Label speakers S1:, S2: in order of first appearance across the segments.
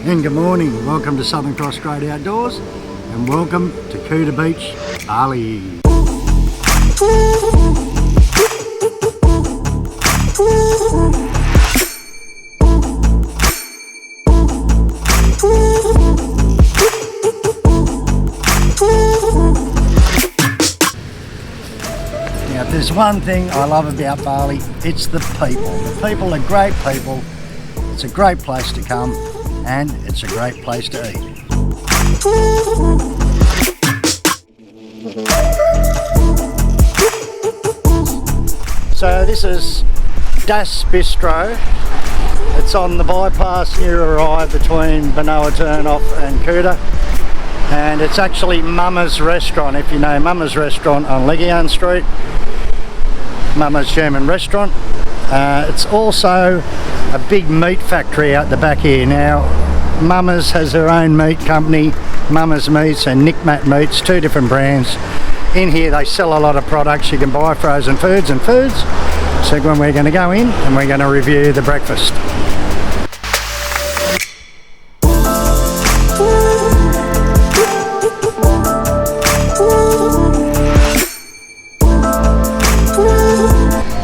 S1: And good morning, welcome to Southern Cross Great Outdoors and welcome to Kuta Beach, Bali. Now if there's one thing I love about Bali, it's the people. The people are great people, it's a great place to come and it's a great place to eat. So this is DasBistro. It's on the bypass near arrive between Banoa Turnoff and Kuta, and it's actually MAMAS Restaurant, if you know MAMAS Restaurant on Legian Street. MAMAS German Restaurant. It's also a big meat factory out the back here. Now MAMAS has their own meat company, MAMAS Meats and Nick Matt Meats, two different brands. In here they sell a lot of products. You can buy frozen foods and foods. So when we're going to go in and we're going to review the breakfast.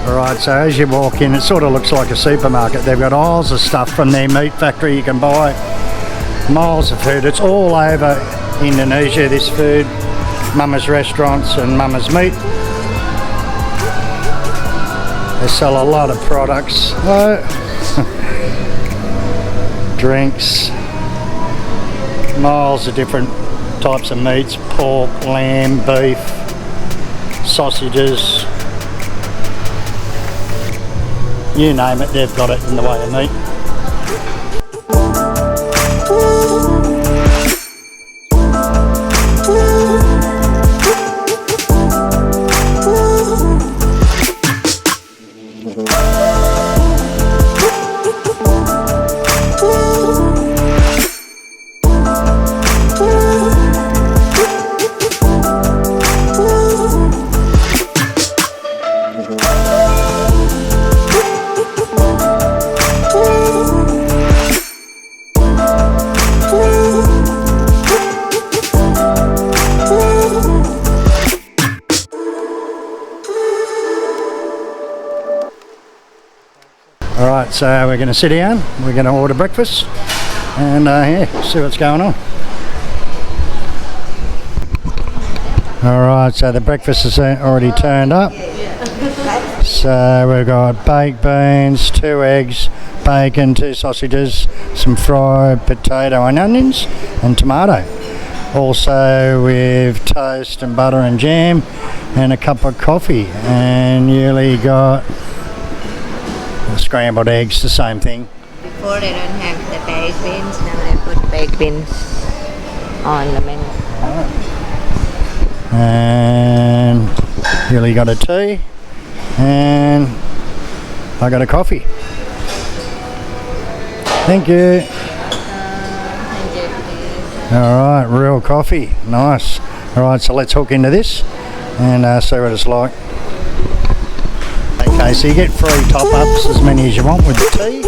S1: Alright, so as you walk in, it sort of looks like a supermarket. They've got aisles of stuff from their meat factory you can buy. Miles of food. It's all over Indonesia, this food. MAMAS restaurants and MAMAS meat. They sell a lot of products. Drinks. Miles of different types of meats. Pork, lamb, beef, sausages. You name it, they've got it in the way of meat. Alright, so we're going to sit down, we're going to order breakfast and yeah, see what's going on. Alright, so the breakfast is already turned up. So we've got baked beans, 2 eggs, bacon, 2 sausages, some fried potato and onions and tomato. Also with toast and butter and jam and a cup of coffee, and Jl got scrambled eggs, the same thing.
S2: Before they don't have the baked beans, now they put baked beans on the menu.
S1: And Jl got a tea and I got a coffee. Thank you.
S2: Thank you, please.
S1: Alright, real coffee, nice. Alright, so let's hook into this and see what it's like. Okay, so you get free top-ups, as many as you want with the tea,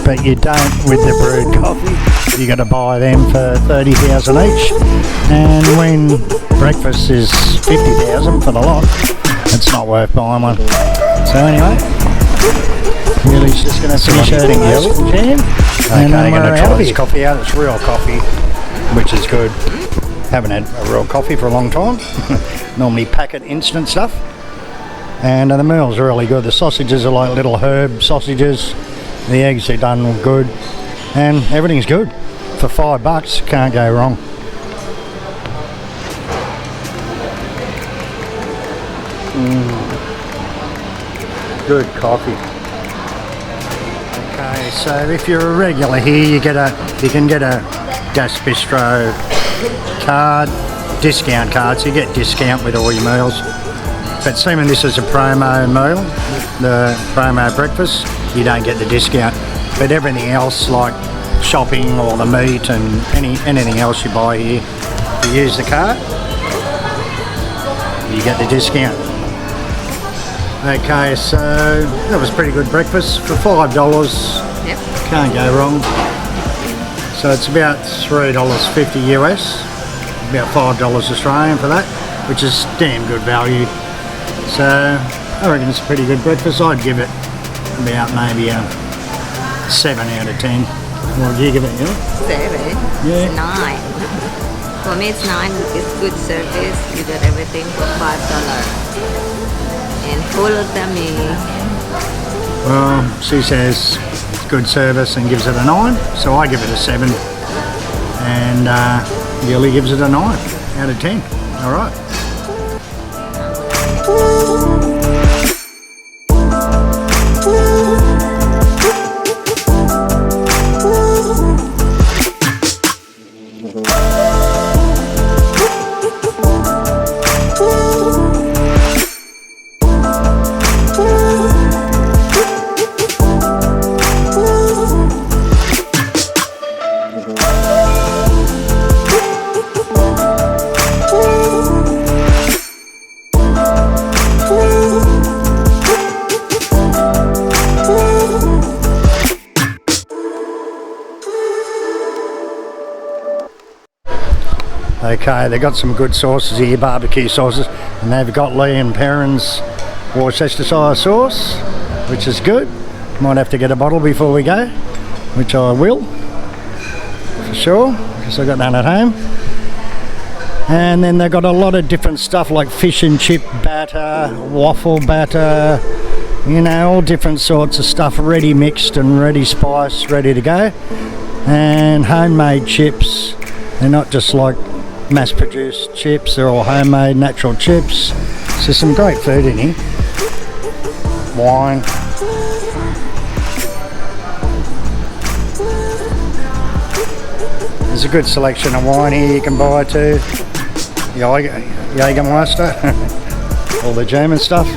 S1: but you don't with the brewed coffee. You got to buy them for 30,000 each, and when breakfast is 50,000 for the lot, it's not worth buying one. So anyway, Jl's just going to finish eating this jam, and then we're going to try this coffee out. It's real coffee, which is good. Haven't had a real coffee for a long time. Normally packet instant stuff. And the meal's really good. The sausages are like little herb sausages. The eggs are done good. And everything's good. For $5, can't go wrong. Good coffee. Okay, so if you're a regular here, you can get a DasBistro card, discount card, so you get discount with all your meals. But seeing this is a promo meal, the promo breakfast, you don't get the discount. But everything else, like shopping or the meat and anything else you buy here, if you use the card, you get the discount. Okay, so that was pretty good breakfast for $5.
S2: Yep.
S1: Can't go wrong. So it's about $3.50 US, about $5 Australian for that, which is damn good value. So I reckon it's a pretty good breakfast. I'd give it about maybe a 7 out of 10. What do you give it, you know?
S2: 7?
S1: Yeah.
S2: It's 9. For me it's 9. It's good service. You get everything for $5. And full of the meat.
S1: Well, she says it's good service and gives it a 9, so I give it a 7. And Jl gives it a 9 out of 10. All right. Okay, they've got some good sauces here, barbecue sauces, and they've got Lee and Perrin's Worcestershire sauce, which is good. Might have to get a bottle before we go, which I will, for sure, because I got none at home. And then they've got a lot of different stuff like fish and chip batter, waffle batter, you know, all different sorts of stuff ready mixed and ready spiced, ready to go. And homemade chips. They're not just like mass-produced chips, they're all homemade natural chips. So some great food in here. Wine. There's a good selection of wine here you can buy too. Jägermeister, all the German stuff.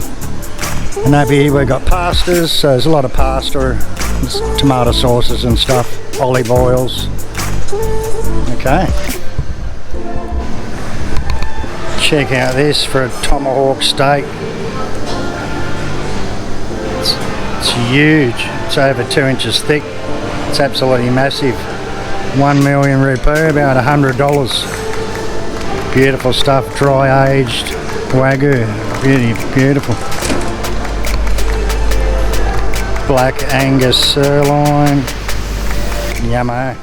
S1: And over here we've got pastas, so there's a lot of pasta, tomato sauces and stuff, olive oils. Okay. Check out this for a tomahawk steak. It's huge. It's over 2 inches thick. It's absolutely massive. 1 million rupee, about $100. Beautiful stuff, dry aged Wagyu. Beautiful. Black Angus sirloin. Yummo.